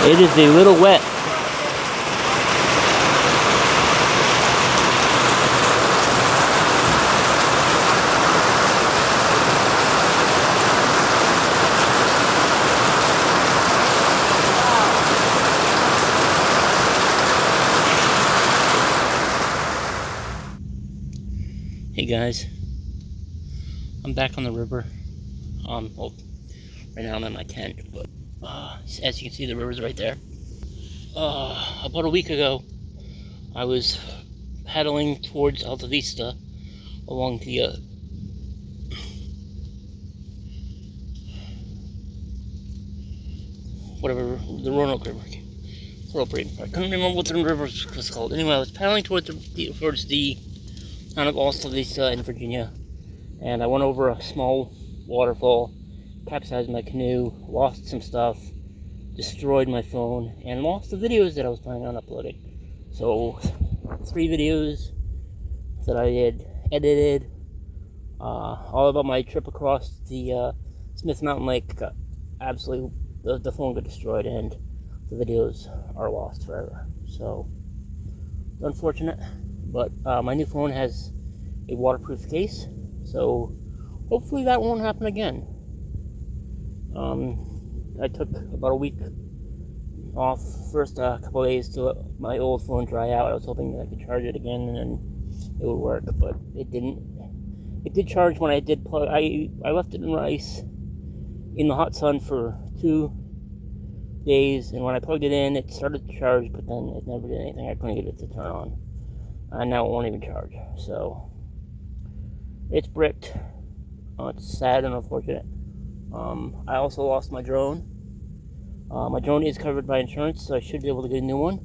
It is a little wet. Hey guys, I'm back on the river. Well, right now I'm in my tent, but as you can see, the river's right there. About a week ago, I was paddling towards Alta Vista along the the Roanoke River. I couldn't remember what the river was called. Anyway, I was paddling towards the town of Alta Vista in Virginia, and I went over a small waterfall, capsized my canoe, lost some stuff, destroyed my phone, and lost the videos that I was planning on uploading. So, 3 videos that I had edited, all about my trip across the Smith Mountain Lake. Got absolutely, the phone got destroyed, and the videos are lost forever. So, unfortunate, but my new phone has a waterproof case, so hopefully that won't happen again. I took about a week off, first couple of days to let my old phone dry out. I was hoping that I could charge it again and then it would work, but it didn't. It did charge when I did plug. I left it in rice in the hot sun for 2 days, and when I plugged it in, it started to charge, but then it never did anything. I couldn't get it to turn on, and now it won't even charge. So it's bricked. It's sad and unfortunate. I also lost my drone. My drone is covered by insurance, so I should be able to get a new one.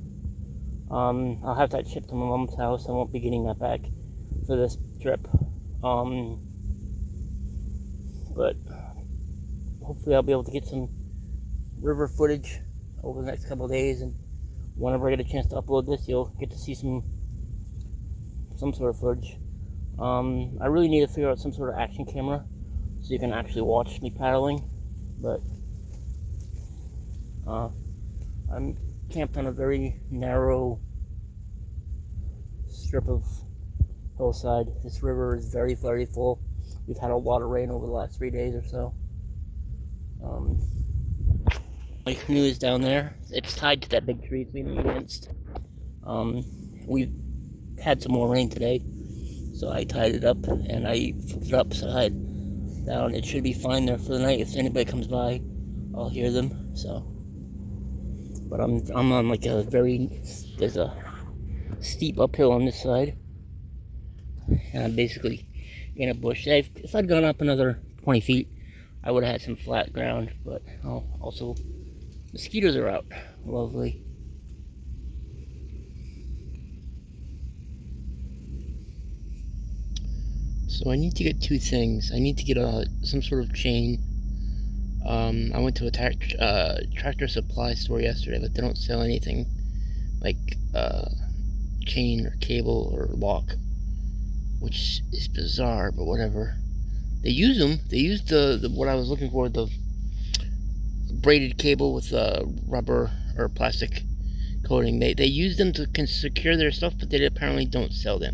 I'll have that shipped to my mom's house. I won't be getting that back for this trip. But hopefully I'll be able to get some river footage over the next couple of days, and whenever I get a chance to upload this, you'll get to see some sort of footage. I really need to figure out some sort of action camera so you can actually watch me paddling, but I'm camped on a very narrow strip of hillside. This river is very, very full. We've had a lot of rain over the last 3 days or so. My canoe is down there. It's tied to that big tree it's leaning against. We've had some more rain today, so I tied it up and I flipped it upside down. It should be fine there for the night. If anybody comes by, I'll hear them. So, but I'm on like there's a steep uphill on this side, and I'm basically in a bush. If I'd gone up another 20 feet, I would have had some flat ground. But also, mosquitoes are out. Lovely. So I need to get 2 things. I need to get some sort of chain. I went to a tractor supply store yesterday, but they don't sell anything like chain or cable or lock, which is bizarre, but whatever. They use them. They use the what I was looking for, the braided cable with rubber or plastic coating. They use them to secure their stuff, but they apparently don't sell them.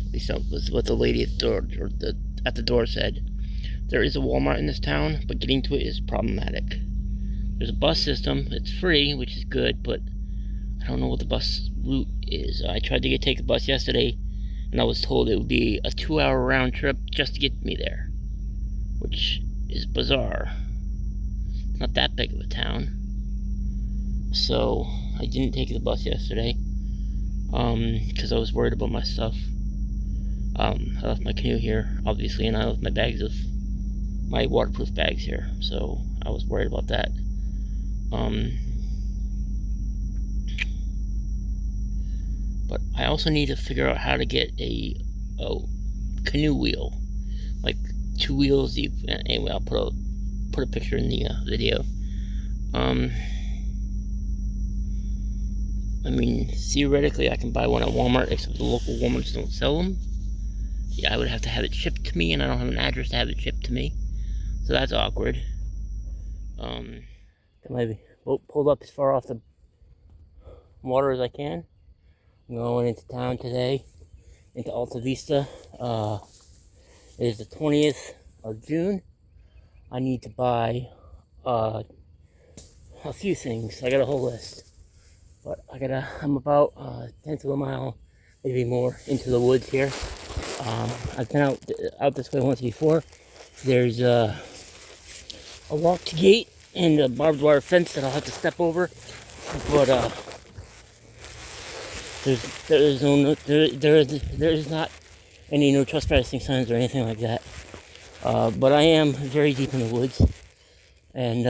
At least that was what the lady at the door said. There is a Walmart in this town, but getting to it is problematic. There's a bus system. It's free, which is good, but I don't know what the bus route is. I tried to take the bus yesterday, and I was told it would be a 2-hour round trip just to get me there, which is bizarre. It's not that big of a town. So I didn't take the bus yesterday because I was worried about my stuff. I left my canoe here, obviously, and I left my waterproof bags here, so I was worried about that. But I also need to figure out how to get a canoe wheel, like 2 wheels. Anyway, I'll put a picture in the video. I mean, theoretically, I can buy one at Walmart, except the local Walmarts don't sell them. Yeah, I would have to have it shipped to me, and I don't have an address to have it shipped to me, so that's awkward. Got my boat pulled up as far off the water as I can. I'm going into town today, into Alta Vista. It is the 20th of June. I need to buy a few things. I got a whole list. But I'm about 10th of a mile, maybe more, into the woods here. I've been out this way once before. There's a locked gate and a barbed wire fence that I'll have to step over. But there is not any no trespassing signs or anything like that. But I am very deep in the woods, and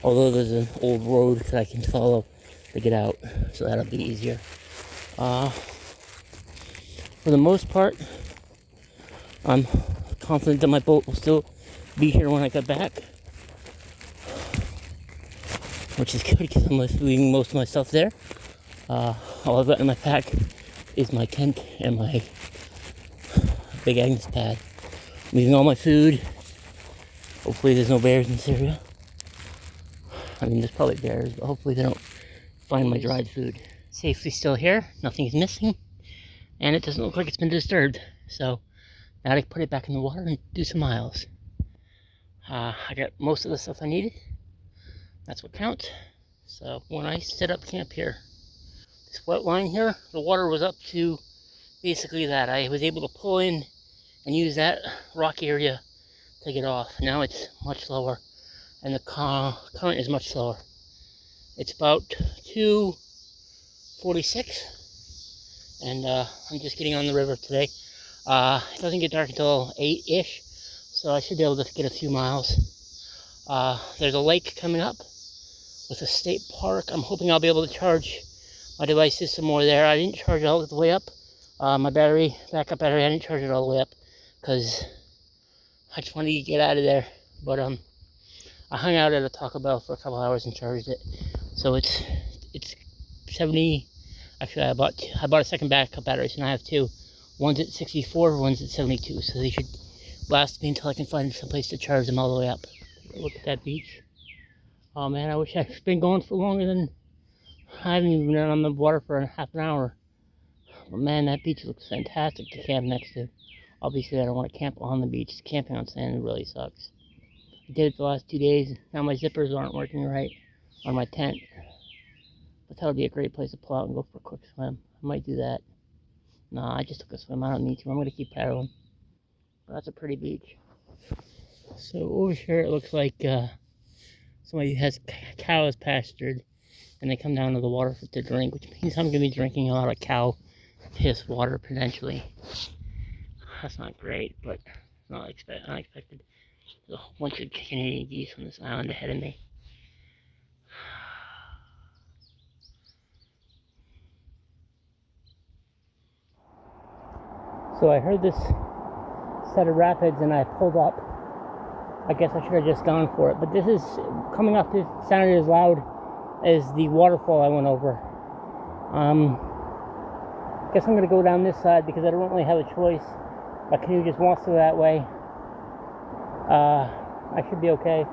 although there's an old road that I can follow to get out, so that'll be easier. For the most part, I'm confident that my boat will still be here when I get back, which is good because I'm leaving most of my stuff there. All I've got in my pack is my tent and my big Agnes pad. I'm leaving all my food. Hopefully there's no bears in Syria. I mean, there's probably bears, but hopefully they don't find my dried food. Safely still here, nothing is missing, and it doesn't look like it's been disturbed. So now I can put it back in the water and do some miles. I got most of the stuff I needed. That's what counts. So when I set up camp here, this wet line here, the water was up to basically that. I was able to pull in and use that rock area to get off. Now it's much lower, and the current is much slower. It's about 2:46, and I'm just getting on the river today. It doesn't get dark until 8-ish, so I should be able to get a few miles. There's a lake coming up with a state park. I'm hoping I'll be able to charge my devices some more there. I didn't charge it all the way up. My backup battery, I didn't charge it all the way up because I just wanted to get out of there. But I hung out at a Taco Bell for a couple hours and charged it. So it's 70. Actually, I bought a second backup battery, so now I have two. One's at 64, one's at 72. So they should last me until I can find some place to charge them all the way up. Look at that beach. Oh man, I wish I'd been going for longer than. I haven't even been on the water for half an hour. But man, that beach looks fantastic to camp next to. Obviously, I don't want to camp on the beach. Camping on sand really sucks. I did it the last 2 days. Now my zippers aren't working right on my tent. But that would be a great place to pull out and go for a quick swim. I might do that. Nah, I just took a swim. I don't need to. I'm going to keep paddling. But that's a pretty beach. So over here it looks like somebody has cows pastured, and they come down to the water to drink, which means I'm going to be drinking a lot of cow piss water potentially. That's not great, but not unexpected. There's a whole bunch of Canadian geese on this island ahead of me. So I heard this set of rapids and I pulled up. I guess I should have just gone for it, but this is coming up. It sounded as loud as the waterfall I went over. I guess I'm going to go down this side because I don't really have a choice. My canoe just wants to go that way. I should be okay.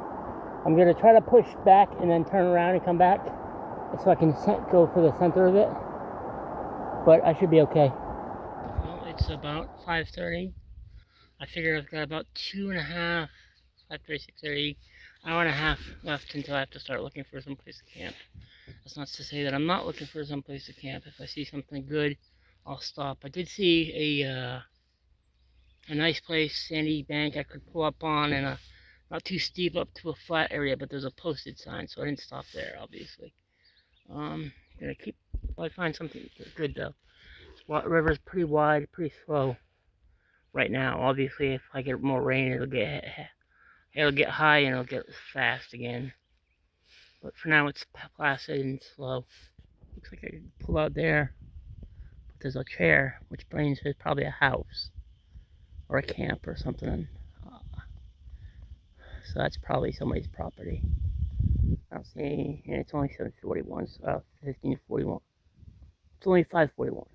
I'm going to try to push back and then turn around and come back so I can go for the center of it. But I should be okay. Well, it's about 5:30. I figure I've got about 2.5, 5:30, 6:30, hour and a half left until I have to start looking for some place to camp. That's not to say that I'm not looking for some place to camp. If I see something good, I'll stop. I did see a nice place, sandy bank I could pull up on, and not too steep up to a flat area, but there's a posted sign, so I didn't stop there, obviously. Gonna keep, well, I find something good though. The river's pretty wide, pretty slow right now. Obviously, if I get more rain, it'll get high and it'll get fast again. But for now, it's placid and slow. Looks like I can pull out there. But there's a chair, which means there's probably a house or a camp or something. So that's probably somebody's property. I don't see any, and it's only 7:41, so 15:41. It's only 5:41.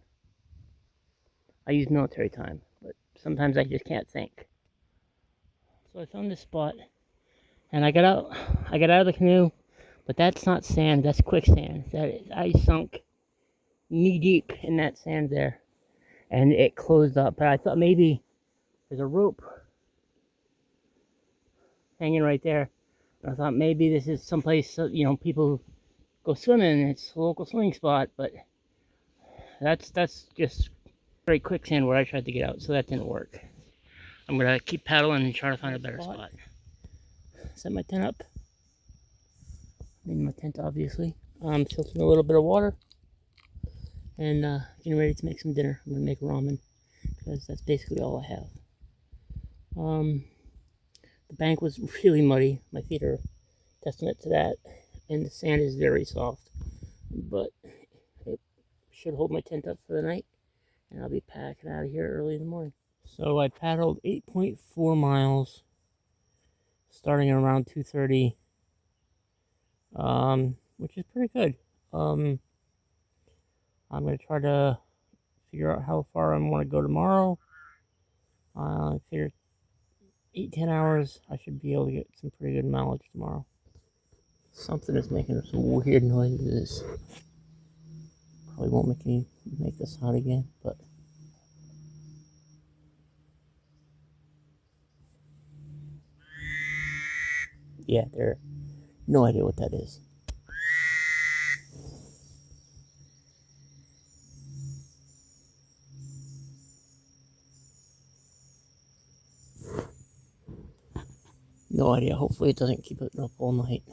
I use military time, but sometimes I just can't think. So I found this spot And I got out of the canoe, but that's not sand, that's quicksand. I sunk knee deep in that sand there, and it closed up. But I thought maybe there's a rope hanging right there. And I thought maybe this is someplace, people go swimming. It's a local swimming spot, but that's just straight quicksand where I tried to get out, so that didn't work. I'm gonna keep paddling and try to find a better spot. Set my tent up. In my tent, obviously. Filtering a little bit of water, and getting ready to make some dinner. I'm gonna make ramen because that's basically all I have. The bank was really muddy. My feet are testament to that, and the sand is very soft, but it should hold my tent up for the night, and I'll be packing out of here early in the morning. So I paddled 8.4 miles, starting around 2:30, which is pretty good. I'm gonna try to figure out how far I want to go tomorrow. I figure 8-10 hours, I should be able to get some pretty good mileage tomorrow. Something is making some weird noises. Probably won't make the sound again, but yeah, they're no idea what that is. No idea. Hopefully it doesn't keep it up all night.